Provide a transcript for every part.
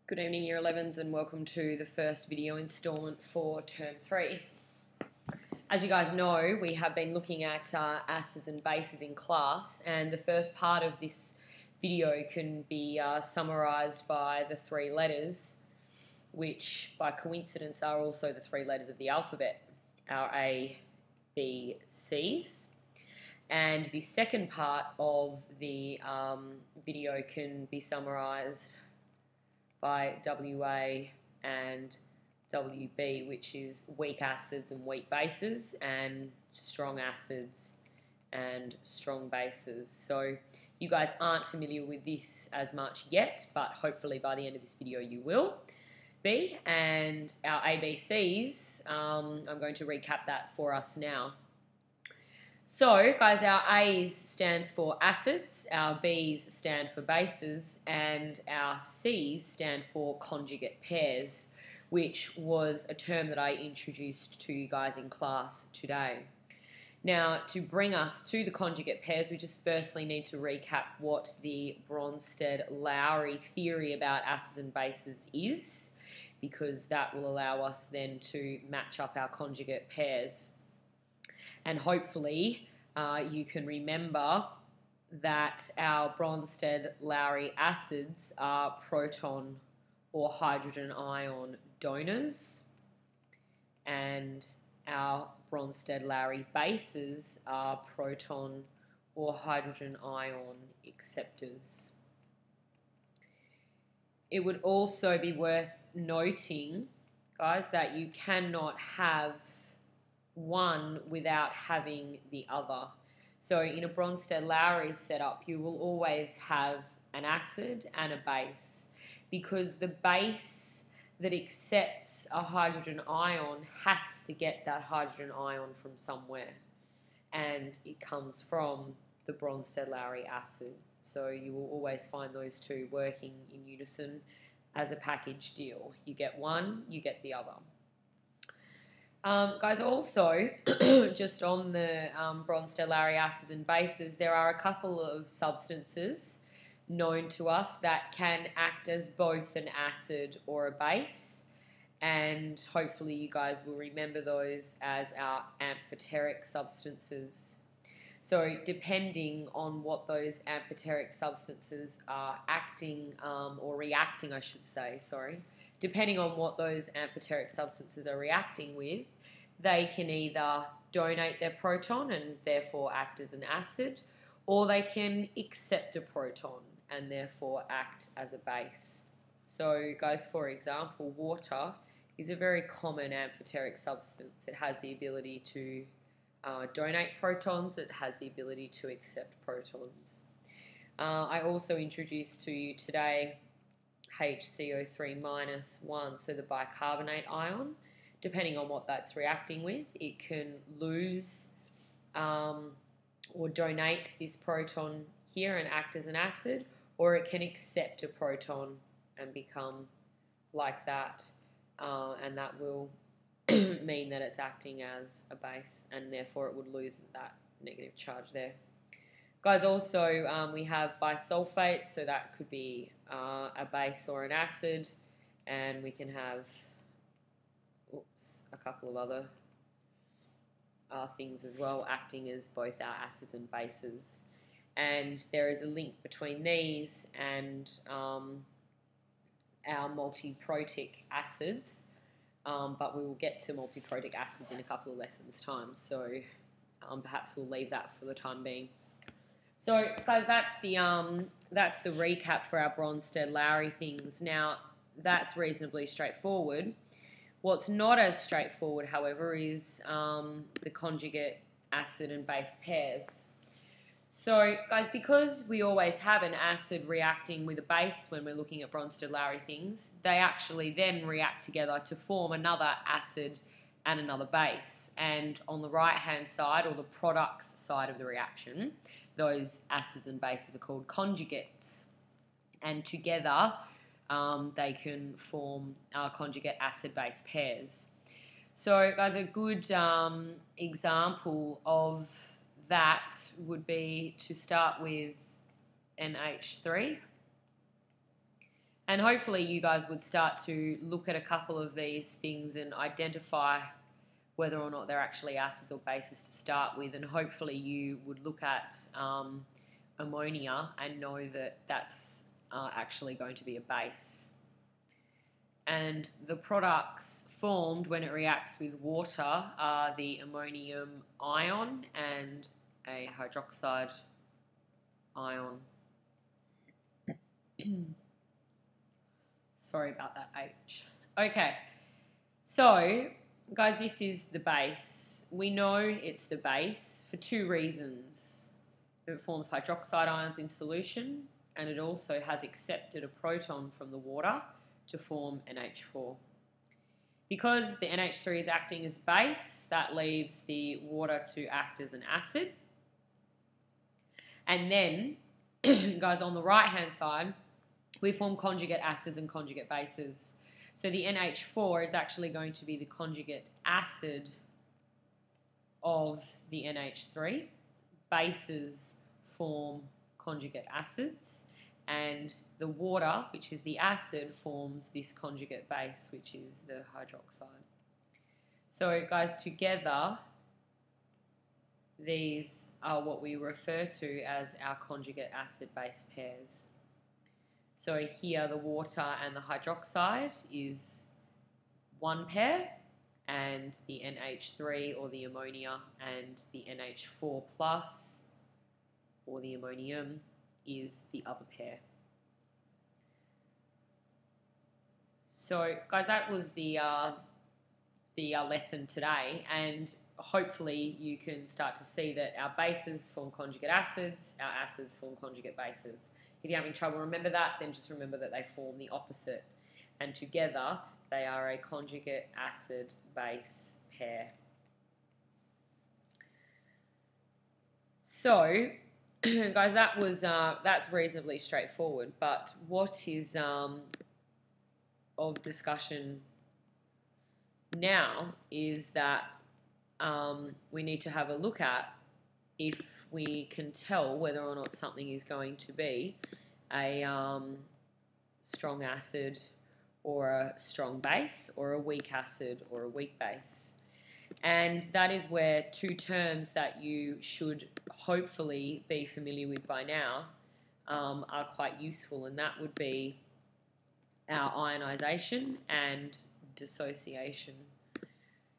Good evening, Year 11s, and welcome to the first video instalment for Term 3. As you guys know, we have been looking at acids and bases in class, and the first part of this video can be summarised by the three letters, which by coincidence are also the three letters of the alphabet, our A, B, C's. And the second part of the video can be summarised by WA and WB, which is weak acids and weak bases, and strong acids and strong bases. So you guys aren't familiar with this as much yet, but hopefully by the end of this video you will be. And our ABCs, I'm going to recap that for us now. So, guys, our A's stands for acids, our B's stand for bases, and our C's stand for conjugate pairs, which was a term that I introduced to you guys in class today. Now, to bring us to the conjugate pairs, we just firstly need to recap what the Bronsted-Lowry theory about acids and bases is, because that will allow us then to match up our conjugate pairs. And hopefully you can remember that our Bronsted-Lowry acids are proton or hydrogen ion donors, and our Bronsted-Lowry bases are proton or hydrogen ion acceptors. It would also be worth noting, guys, that you cannot have one without having the other. So in a Bronsted-Lowry setup, you will always have an acid and a base, because the base that accepts a hydrogen ion has to get that hydrogen ion from somewhere, and it comes from the Bronsted-Lowry acid. So you will always find those two working in unison as a package deal. You get one, you get the other. Guys, also, just on the Bronsted-Lowry acids and bases, there are a couple of substances known to us that can act as both an acid or a base, and hopefully you guys will remember those as our amphoteric substances. So depending on what those amphoteric substances are acting or reacting, I should say, depending on what those amphoteric substances are reacting with, they can either donate their proton and therefore act as an acid, or they can accept a proton and therefore act as a base. So, guys, for example, water is a very common amphoteric substance. It has the ability to donate protons, it has the ability to accept protons. I also introduced to you today HCO3-1, so the bicarbonate ion. Depending on what that's reacting with, it can lose or donate this proton here and act as an acid, or it can accept a proton and become like that, and that will mean that it's acting as a base, and therefore it would lose that negative charge there. Guys, also we have bisulfate, so that could be a base or an acid, and we can have a couple of other things as well, acting as both our acids and bases. And there is a link between these and our multiprotic acids, but we will get to multiprotic acids in a couple of lessons' time, so perhaps we'll leave that for the time being. So, guys, that's the recap for our Bronsted-Lowry things. Now, that's reasonably straightforward. What's not as straightforward, however, is the conjugate acid and base pairs. So, guys, because we always have an acid reacting with a base when we're looking at Bronsted-Lowry things, they actually then react together to form another acid and another base. And on the right-hand side, or the products side of the reaction, those acids and bases are called conjugates. And together, they can form conjugate acid-base pairs. So, guys, a good example of that would be to start with NH3. And hopefully you guys would start to look at a couple of these things and identify whether or not they're actually acids or bases to start with. And hopefully you would look at ammonia and know that that's actually going to be a base. And the products formed when it reacts with water are the ammonium ion and a hydroxide ion. Sorry about that H. Okay, so guys, this is the base. We know it's the base for two reasons. It forms hydroxide ions in solution, and it also has accepted a proton from the water to form NH4. Because the NH3 is acting as base, that leaves the water to act as an acid. And then, guys, on the right-hand side, we form conjugate acids and conjugate bases. So the NH4 is actually going to be the conjugate acid of the NH3. Bases form conjugate acids, and the water, which is the acid, forms this conjugate base, which is the hydroxide. So guys, together, these are what we refer to as our conjugate acid-base pairs. So here the water and the hydroxide is one pair, and the NH3 or the ammonia and the NH4 plus or the ammonium is the other pair. So guys, that was the lesson today, and hopefully you can start to see that our bases form conjugate acids, our acids form conjugate bases. If you're having trouble remember that, then just remember that they form the opposite, and together they are a conjugate acid-base pair. So guys, that was that's reasonably straightforward, but what is of discussion now is that we need to have a look at if we can tell whether or not something is going to be a strong acid or a strong base, or a weak acid or a weak base. And that is where two terms that you should hopefully be familiar with by now are quite useful, and that would be our ionization and dissociation.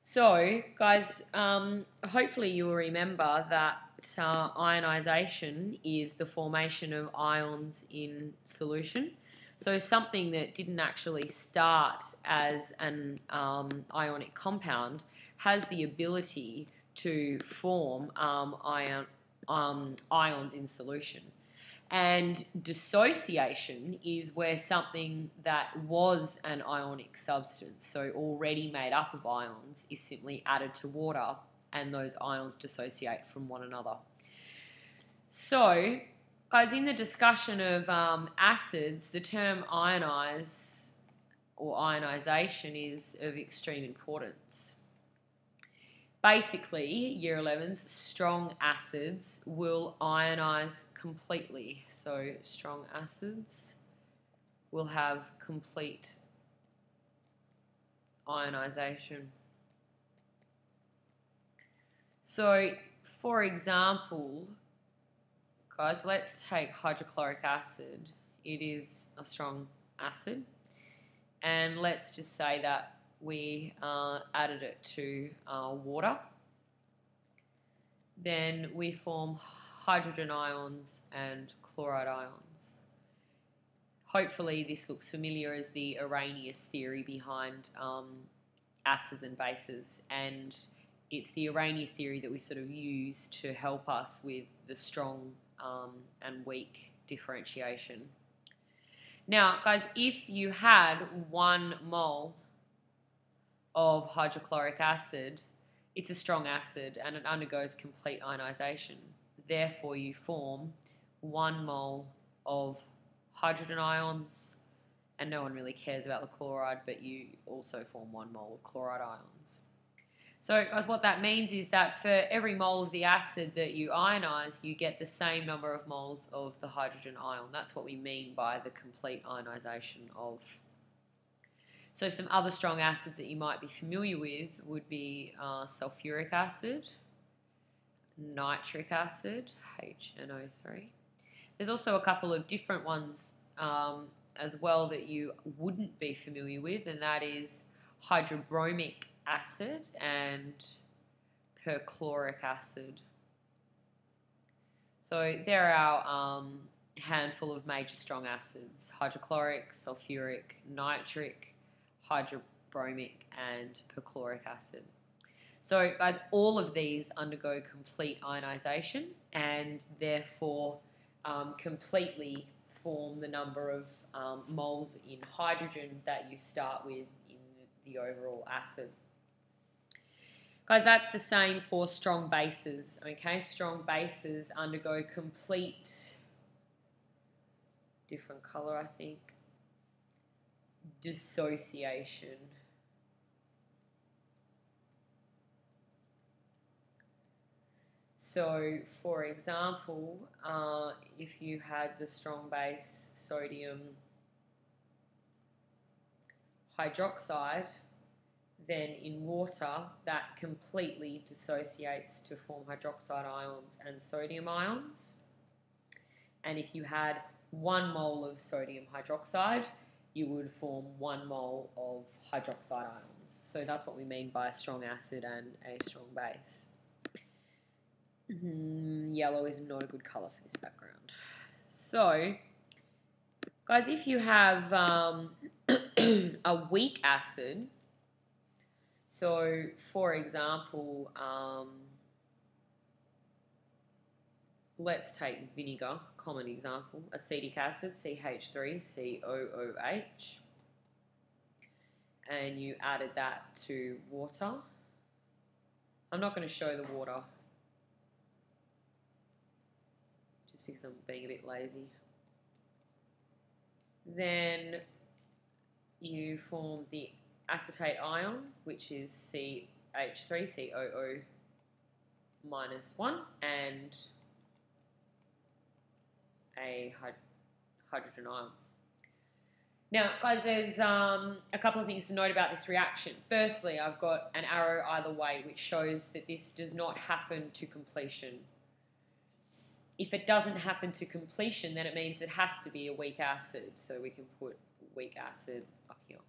So, guys, hopefully you will remember that ionization is the formation of ions in solution. So something that didn't actually start as an ionic compound has the ability to form ions in solution. And dissociation is where something that was an ionic substance, so already made up of ions, is simply added to water, and those ions dissociate from one another. So, guys, in the discussion of acids, the term ionize or ionization is of extreme importance. Basically, Year 11's strong acids will ionize completely. So strong acids will have complete ionization. So, for example, guys, let's take hydrochloric acid. It is a strong acid. And let's just say that we added it to water. Then we form hydrogen ions and chloride ions. Hopefully this looks familiar as the Arrhenius theory behind acids and bases, and it's the Arrhenius theory that we sort of use to help us with the strong and weak differentiation. Now, guys, if you had 1 mole of hydrochloric acid, it's a strong acid and it undergoes complete ionization. Therefore, you form 1 mole of hydrogen ions, and no one really cares about the chloride, but you also form 1 mole of chloride ions. So guys, what that means is that for every mole of the acid that you ionize, you get the same number of moles of the hydrogen ion. That's what we mean by the complete ionization of. So some other strong acids that you might be familiar with would be sulfuric acid, nitric acid, HNO3. There's also a couple of different ones as well that you wouldn't be familiar with, and that is hydrobromic acid and perchloric acid. So there are our handful of major strong acids: hydrochloric, sulfuric, nitric, hydrobromic, and perchloric acid. So guys, all of these undergo complete ionization and therefore completely form the number of moles in hydrogen that you start with in the overall acid. Guys, that's the same for strong bases, okay? Strong bases undergo complete, different colour I think, dissociation. So, for example, if you had the strong base sodium hydroxide, then in water that completely dissociates to form hydroxide ions and sodium ions. And if you had 1 mole of sodium hydroxide, you would form 1 mole of hydroxide ions. So that's what we mean by a strong acid and a strong base. Yellow is not a good colour for this background. So, guys, if you have a weak acid, so for example, let's take vinegar, common example, acetic acid, CH3COOH, and you added that to water. I'm not going to show the water, just because I'm being a bit lazy. Then you form the acetate ion, which is CH3COO -1, and a hydrogen ion. Now, guys, there's a couple of things to note about this reaction. Firstly, I've got an arrow either way, which shows that this does not happen to completion. If it doesn't happen to completion, then it means it has to be a weak acid. So we can put weak acid up here.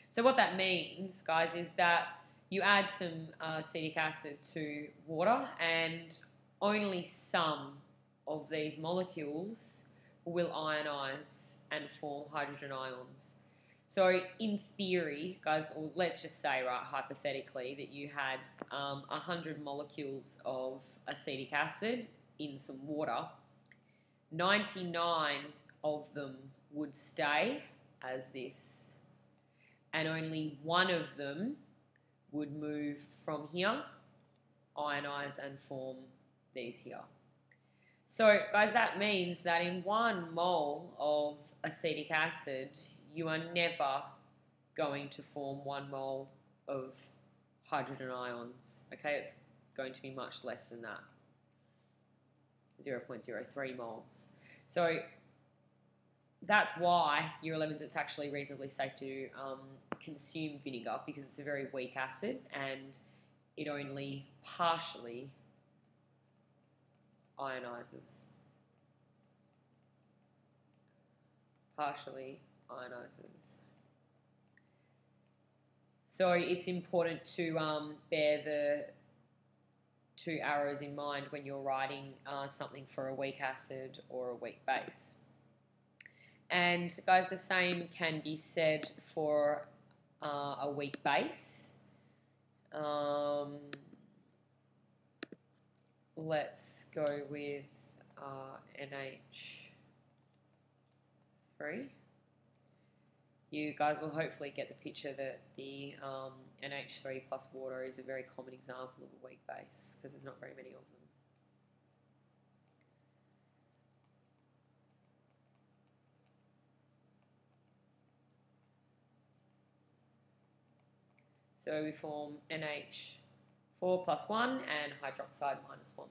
So what that means, guys, is that you add some acetic acid to water and only some of these molecules will ionize and form hydrogen ions. So in theory, guys, or let's just say, right, hypothetically, that you had 100 molecules of acetic acid in some water, 99 of them would stay as this, and only 1 of them would move from here, ionize and form these here. So, guys, that means that in 1 mole of acetic acid, you are never going to form 1 mole of hydrogen ions. Okay, it's going to be much less than that, 0.03 moles. So that's why year 11s it's actually reasonably safe to consume vinegar, because it's a very weak acid and it only partially ionizes. So it's important to bear the 2 arrows in mind when you're writing something for a weak acid or a weak base. And guys, the same can be said for a weak base. Let's go with NH3. You guys will hopefully get the picture that the NH3 plus water is a very common example of a weak base, because there's not very many of them. So we form NH4 plus 1 and hydroxide minus 1.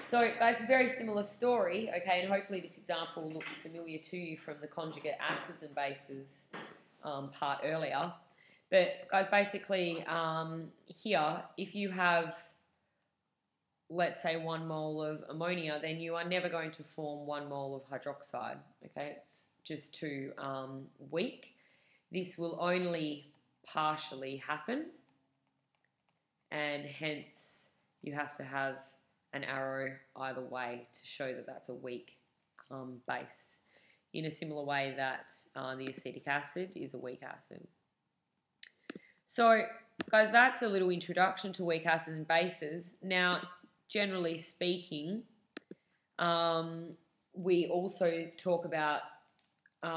So guys, a very similar story, okay, and hopefully this example looks familiar to you from the conjugate acids and bases part earlier. But guys, basically here, if you have, let's say, 1 mole of ammonia, then you are never going to form 1 mole of hydroxide, okay? It's just too weak. This will only partially happen, and hence you have to have an arrow either way to show that that's a weak base, in a similar way that the acetic acid is a weak acid. So, guys, that's a little introduction to weak acids and bases. Now, generally speaking, we also talk about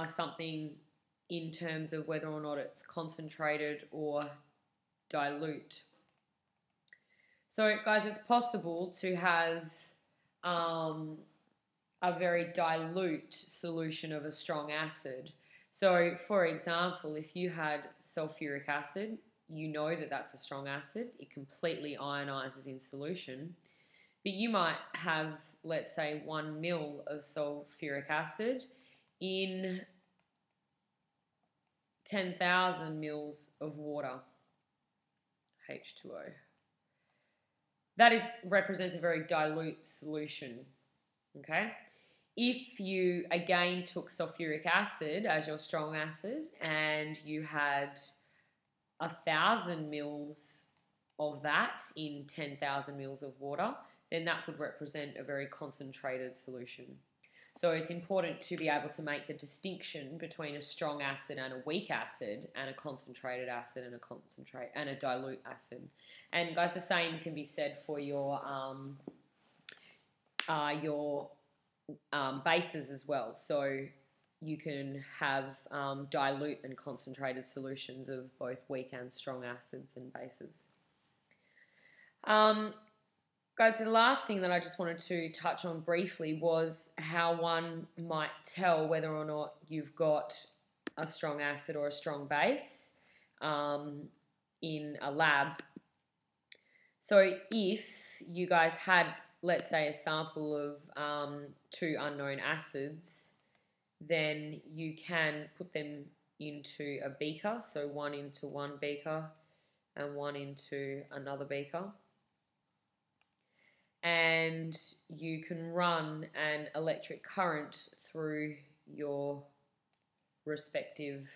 something in terms of whether or not it's concentrated or dilute. So, guys, it's possible to have a very dilute solution of a strong acid. So, for example, if you had sulfuric acid, you know that that's a strong acid. It completely ionizes in solution. But you might have, let's say, 1 ml of sulfuric acid in 10,000 mils of water, H2O. That represents a very dilute solution, okay? If you, again, took sulfuric acid as your strong acid and you had 1,000 mils of that in 10,000 mils of water, then that would represent a very concentrated solution. So it's important to be able to make the distinction between a strong acid and a weak acid, and a concentrated acid and a dilute acid. And guys, the same can be said for your bases as well. So you can have dilute and concentrated solutions of both weak and strong acids and bases. Guys, the last thing that I just wanted to touch on briefly was how one might tell whether or not you've got a strong acid or a strong base in a lab. So if you guys had, let's say, a sample of 2 unknown acids, then you can put them into a beaker, so 1 into 1 beaker and 1 into another beaker. And you can run an electric current through your respective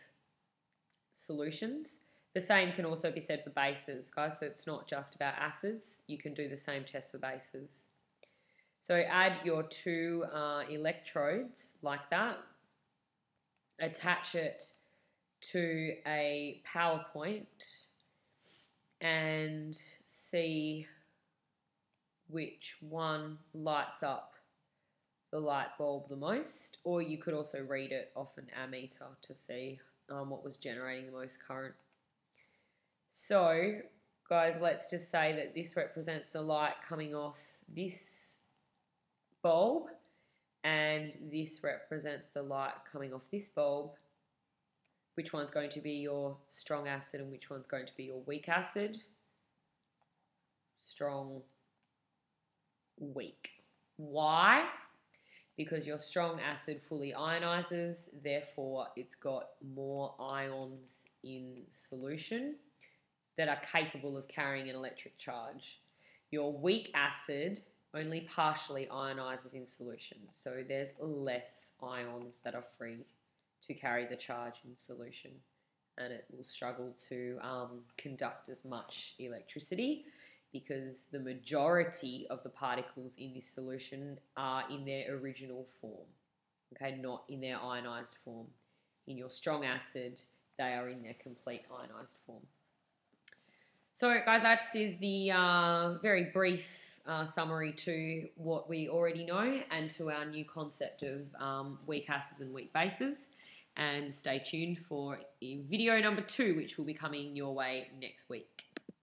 solutions. The same can also be said for bases, guys, so it's not just about acids. You can do the same test for bases. So add your 2 electrodes like that, attach it to a power point and see which one lights up the light bulb the most, or you could also read it off an ammeter to see what was generating the most current. So, guys, let's just say that this represents the light coming off this bulb, and this represents the light coming off this bulb. Which one's going to be your strong acid and which one's going to be your weak acid? Strong, weak. Why? Because your strong acid fully ionizes, therefore it's got more ions in solution that are capable of carrying an electric charge. Your weak acid only partially ionizes in solution, so there's less ions that are free to carry the charge in solution, and it will struggle to conduct as much electricity, because the majority of the particles in this solution are in their original form, okay, not in their ionized form. In your strong acid, they are in their complete ionized form. So, guys, that is the very brief summary to what we already know and to our new concept of weak acids and weak bases. And stay tuned for video number 2, which will be coming your way next week.